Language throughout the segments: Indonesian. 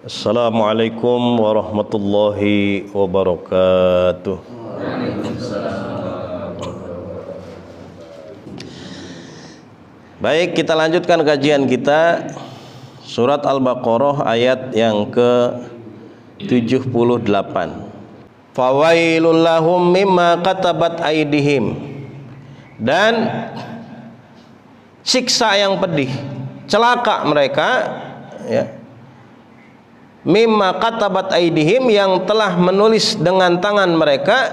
Assalamualaikum warahmatullahi wabarakatuh. Baik, kita lanjutkan kajian kita surat Al-Baqarah ayat yang ke-78. Fawailul lahum mimma katabat aydihim. Dan siksa yang pedih, celaka mereka, ya, mimma katabat aydihim, yang telah menulis dengan tangan mereka,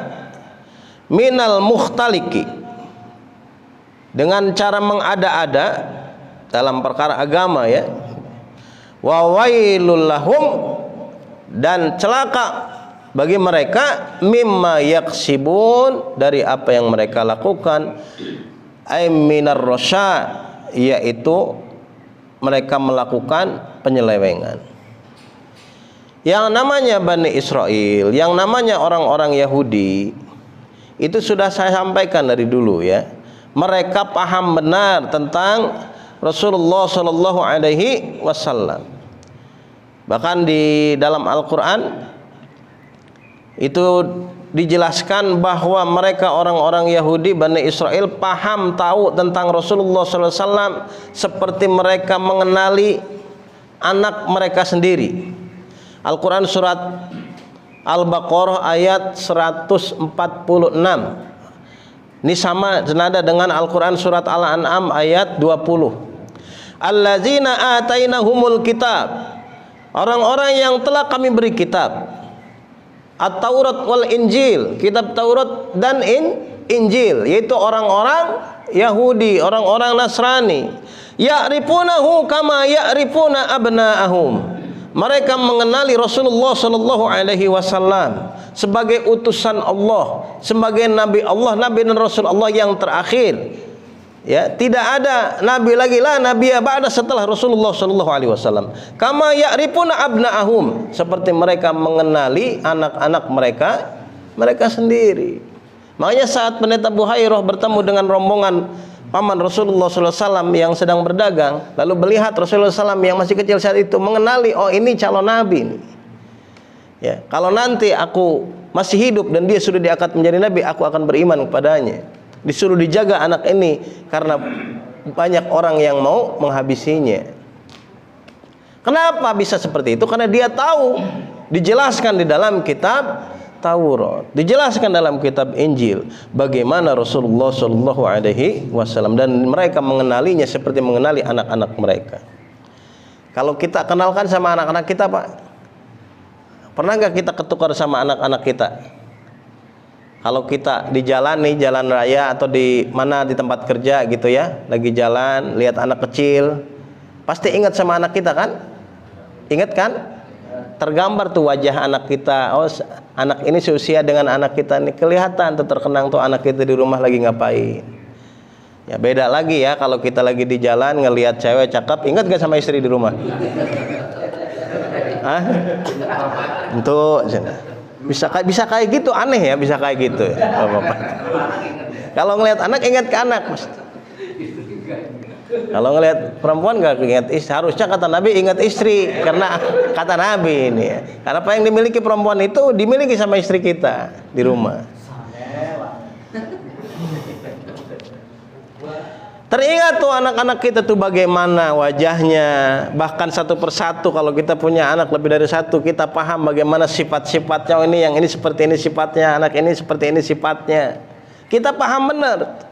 minal mukhtaliki, dengan cara mengada-ada dalam perkara agama, ya. Wa wailul lahum, dan celaka bagi mereka, mimma yaksibun, dari apa yang mereka lakukan, ay minar rasya, yaitu mereka melakukan penyelewengan. Yang namanya Bani Israel, yang namanya orang-orang Yahudi, itu sudah saya sampaikan dari dulu, ya. Mereka paham benar tentang Rasulullah Shallallahu Alaihi Wasallam. Bahkan di dalam Al-Quran itu dijelaskan bahwa mereka orang-orang Yahudi, Bani Israel, paham tahu tentang Rasulullah Shallallahu Alaihi Wasallam seperti mereka mengenali anak mereka sendiri. Al-Quran surat Al-Baqarah ayat 146. Ini sama senada dengan Al-Quran surat Al-An'am ayat 20. Allazina atainahumul kitab, orang-orang yang telah kami beri kitab, At-Taurat wal Injil, kitab Taurat dan Injil, yaitu orang-orang Yahudi, orang-orang Nasrani. Ya'rifunahu kama ya'rifuna abna'ahum. Mereka mengenali Rasulullah Shallallahu Alaihi Wasallam sebagai utusan Allah, sebagai Nabi Allah, Nabi dan Rasul Allah yang terakhir. Ya, tidak ada Nabi lagi, lah Nabi ba'da setelah Rasulullah Shallallahu Alaihi Wasallam. Kama ya'rifuna abna'ahum, seperti mereka mengenali anak-anak mereka sendiri. Makanya saat Pendeta Buhairah bertemu dengan rombongan paman Rasulullah SAW yang sedang berdagang, lalu melihat Rasulullah SAW yang masih kecil saat itu, mengenali, oh ini calon nabi nih. Ya, kalau nanti aku masih hidup dan dia sudah diangkat menjadi nabi, aku akan beriman kepadanya. Disuruh dijaga anak ini karena banyak orang yang mau menghabisinya. Kenapa bisa seperti itu? Karena dia tahu, dijelaskan di dalam kitab Taurat, dijelaskan dalam kitab Injil bagaimana Rasulullah Shallallahu Alaihi Wasallam, dan mereka mengenalinya seperti mengenali anak-anak mereka. Kalau kita kenalkan sama anak-anak kita, Pak, pernah nggak kita ketukar sama anak-anak kita? Kalau kita di jalan nih, jalan raya atau di mana, di tempat kerja gitu, ya, lagi jalan lihat anak kecil, pasti ingat sama anak kita kan? Ingat kan? Tergambar tuh wajah anak kita. Oh, anak ini seusia dengan anak kita nih, kelihatan tuh, terkenang tuh anak kita di rumah lagi ngapain. Ya, beda lagi ya kalau kita lagi di jalan ngelihat cewek cakep, ingat gak sama istri di rumah? Hah? Untuk bisa kayak gitu, aneh ya, bisa kayak gitu ya, Bapak. Kalau ngelihat anak, ingat ke anak, Mas. Kalau ngelihat perempuan nggak ingat istri. Harusnya kata Nabi ingat istri, karena kata Nabi ini, ya, karena apa yang dimiliki perempuan itu dimiliki sama istri kita di rumah. Teringat tuh anak-anak kita tuh bagaimana wajahnya, bahkan satu persatu. Kalau kita punya anak lebih dari satu, kita paham bagaimana sifat-sifatnya. Oh, ini yang ini seperti ini sifatnya, anak ini seperti ini sifatnya. Kita paham benar.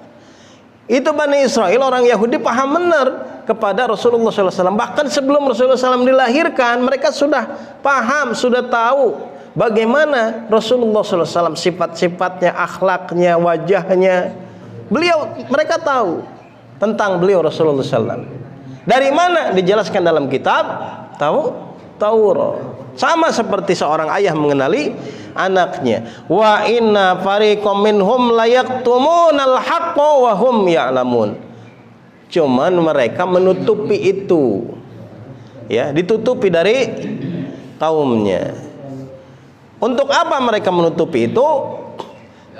Itu Bani Israel, orang Yahudi, paham benar kepada Rasulullah SAW. Bahkan sebelum Rasulullah SAW dilahirkan, mereka sudah paham, sudah tahu bagaimana Rasulullah SAW, sifat-sifatnya, akhlaknya, wajahnya. Mereka tahu tentang beliau Rasulullah SAW. Dari mana? Dijelaskan dalam kitab Taurat. Sama seperti seorang ayah mengenali anaknya. Wa inna fariqam minhum la yaktumunal haqqa wa hum ya'lamun. Cuman mereka menutupi itu. Ya, ditutupi dari kaumnya. Untuk apa mereka menutupi itu?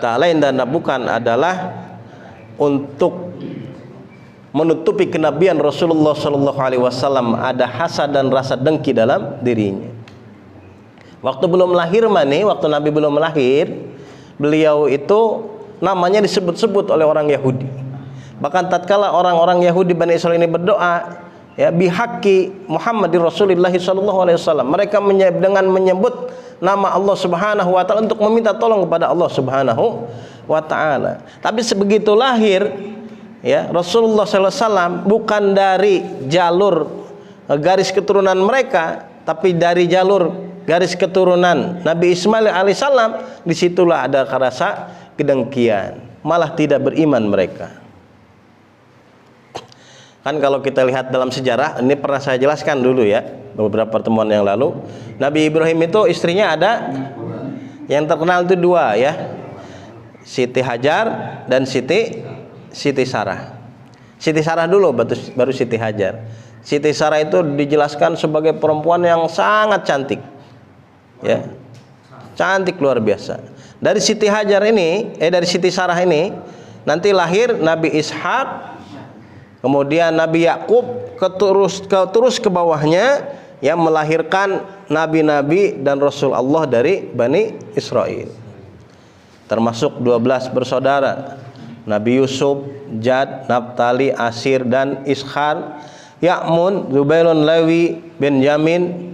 Tak lain dan bukan adalah untuk menutupi kenabian Rasulullah Shallallahu Alaihi Wasallam. Ada hasad dan rasa dengki dalam dirinya. Waktu belum lahir waktu Nabi belum lahir, beliau itu namanya disebut-sebut oleh orang Yahudi. Bahkan tatkala orang-orang Yahudi Bani Israil ini berdoa, ya, bihaqi Muhammadir Rasulillah sallallahu alaihi wasallam, mereka dengan menyebut nama Allah Subhanahu wa taala untuk meminta tolong kepada Allah Subhanahu wa taala. Tapi sebegitu lahir, ya, Rasulullah sallallahu alaihi wasallam bukan dari jalur garis keturunan mereka, tapi dari jalur garis keturunan Nabi Ismail alaihissalam. Disitulah ada rasa kedengkian, malah tidak beriman mereka. Kan kalau kita lihat dalam sejarah, ini pernah saya jelaskan dulu ya, beberapa pertemuan yang lalu. Nabi Ibrahim itu istrinya ada, yang terkenal itu dua ya, Siti Hajar dan Siti Sarah. Siti Sarah dulu, baru Siti Hajar. Siti Sarah itu dijelaskan sebagai perempuan yang sangat cantik, ya, cantik luar biasa. Dari Siti Hajar ini, dari Siti Sarah ini nanti lahir Nabi Ishak, kemudian Nabi Yakub, terus ke bawahnya, yang melahirkan nabi-nabi dan rasul Allah dari Bani Israel. Termasuk 12 bersaudara, Nabi Yusuf, Jad, Naftali, Asir dan Ishar, Ya'mun, Zubailun, Lewi, Benjamin,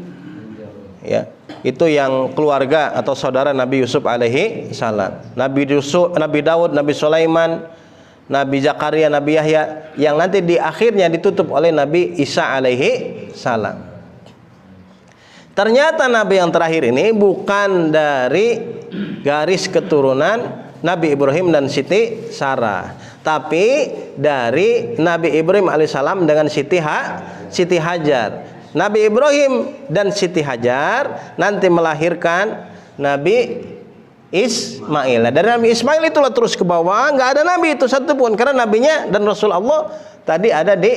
ya, itu yang keluarga atau saudara Nabi Yusuf alaihi salam. Nabi Daud, Nabi Sulaiman, Nabi Zakaria, Nabi Yahya, yang nanti di akhirnya ditutup oleh Nabi Isa alaihi salam. Ternyata Nabi yang terakhir ini bukan dari garis keturunan Nabi Ibrahim dan Siti Sarah, tapi dari Nabi Ibrahim alaihissalam dengan Siti Hajar. Nabi Ibrahim dan Siti Hajar nanti melahirkan Nabi Ismail. Dari Nabi Ismail itulah terus ke bawah, nggak ada nabi itu satupun, karena nabinya dan Rasul Allah tadi ada di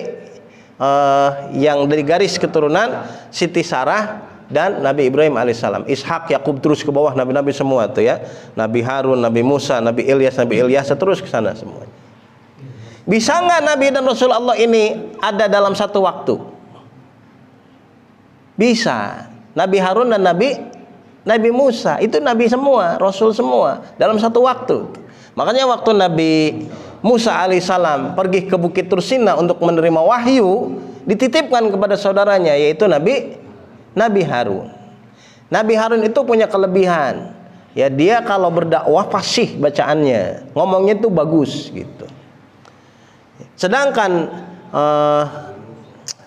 yang dari garis keturunan Siti Sarah dan Nabi Ibrahim alaihissalam. Ishak, Yakub terus ke bawah, nabi-nabi semua tuh ya. Nabi Harun, Nabi Musa, Nabi Ilyas terus ke sana semua. Bisa nggak Nabi dan Rasul Allah ini ada dalam satu waktu? Bisa. Nabi Harun dan Nabi Musa itu nabi semua, rasul semua dalam satu waktu. Makanya waktu Nabi Musa alaihissalam pergi ke Bukit Tursina untuk menerima wahyu, dititipkan kepada saudaranya yaitu Nabi Harun. Nabi Harun itu punya kelebihan, ya, dia kalau berdakwah fasih bacaannya, ngomongnya itu bagus gitu. Sedangkan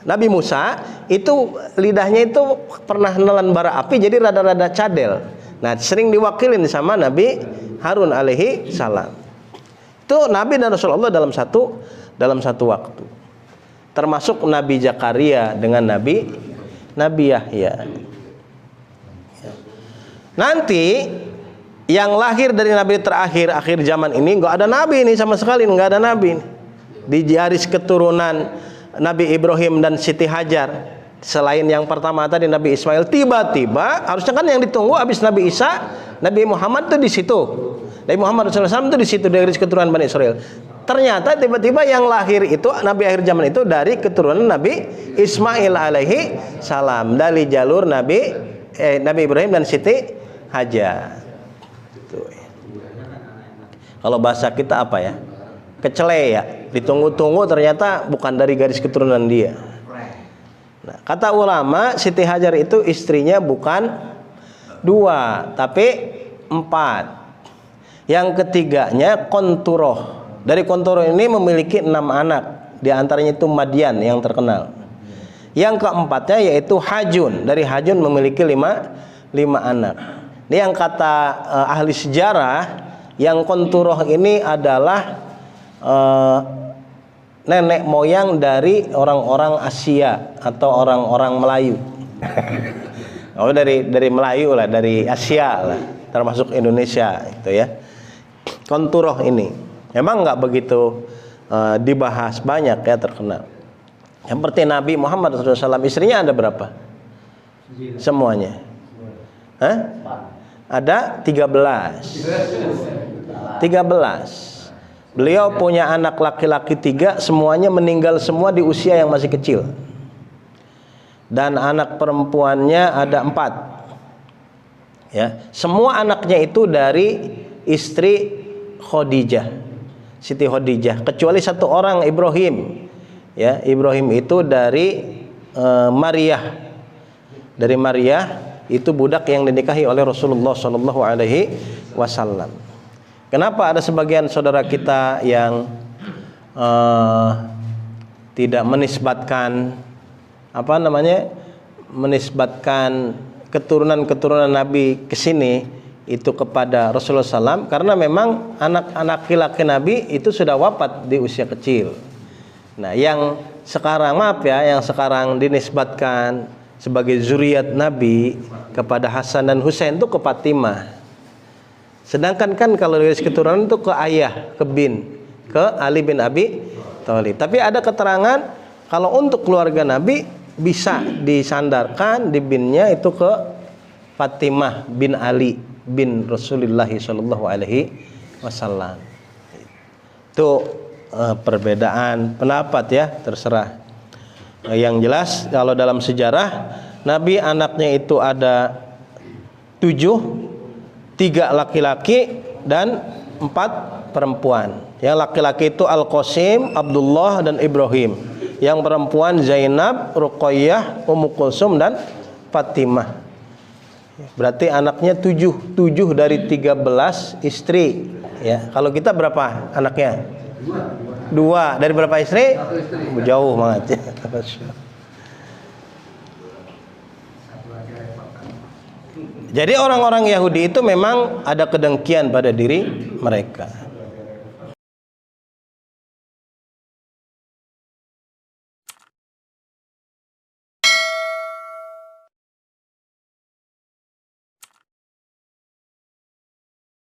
Nabi Musa itu lidahnya itu pernah nelan bara api, jadi rada-rada cadel. Nah, sering diwakilin sama Nabi Harun alaihi salam. Itu Nabi dan Rasulullah dalam satu waktu. Termasuk Nabi Zakaria dengan Nabi Yahya. Nanti yang lahir dari Nabi terakhir akhir zaman ini nggak ada Nabi ini sama sekali, nggak ada Nabi di garis keturunan Nabi Ibrahim dan Siti Hajar. Selain yang pertama tadi Nabi Ismail, tiba-tiba harusnya kan yang ditunggu habis Nabi Isa, Nabi Muhammad tuh di situ. Nabi Muhammad SAW itu di situ dari keturunan Bani Israel. Ternyata tiba-tiba yang lahir itu Nabi akhir zaman itu dari keturunan Nabi Ismail alaihi salam, dari jalur Nabi Ibrahim dan Siti Hajar. Gitu. Kalau bahasa kita apa ya? Kecele ya. Ditunggu-tunggu ternyata bukan dari garis keturunan dia. Nah, kata ulama Siti Hajar itu istrinya bukan 2 tapi 4. Yang ketiganya Konturoh. Dari Konturoh ini memiliki 6 anak. Di antaranya itu Madian yang terkenal. Yang keempatnya yaitu Hajun. Dari Hajun memiliki 5 anak. Ini yang kata ahli sejarah, yang Konturoh ini adalah nenek moyang dari orang-orang Asia atau orang-orang Melayu. Oh, dari Melayu lah, dari Asia lah, termasuk Indonesia itu ya. Konturoh ini memang nggak begitu dibahas banyak ya, terkenal. Yang seperti Nabi Muhammad SAW, istrinya ada berapa? Semuanya? Hah? Ada 13. Beliau punya anak laki-laki 3, semuanya meninggal semua di usia yang masih kecil. Dan anak perempuannya ada 4. Ya, semua anaknya itu dari istri Khadijah, Siti Khadijah, kecuali satu orang, Ibrahim. Ya, Ibrahim itu dari Maryah. Dari Maryah, itu budak yang dinikahi oleh Rasulullah Shallallahu Alaihi Wasallam. Kenapa ada sebagian saudara kita yang tidak menisbatkan menisbatkan keturunan Nabi ke sini itu kepada Rasulullah SAW, karena memang anak-anak laki-laki Nabi itu sudah wafat di usia kecil. Nah, yang sekarang dinisbatkan sebagai zuriat Nabi kepada Hasan dan Husain itu ke Fatimah. Sedangkan kan kalau dari keturunan itu ke ayah, ke ke Ali bin Abi Thalib. Tapi ada keterangan kalau untuk keluarga Nabi bisa disandarkan di binnya itu ke Fatimah bin Ali bin Rasulullah Shallallahu Alaihi Wasallam. Itu perbedaan pendapat ya, terserah. Yang jelas kalau dalam sejarah Nabi anaknya itu ada 7, 3 laki-laki dan 4 perempuan. Yang laki-laki itu Al-Qasim, Abdullah dan Ibrahim. Yang perempuan Zainab, Ruqayyah, Ummu Kulsum dan Fatimah. Berarti anaknya 7 dari 13 istri. Ya, kalau kita berapa anaknya? 2 dari berapa istri? Jauh banget. Jadi orang-orang Yahudi itu memang ada kedengkian pada diri mereka.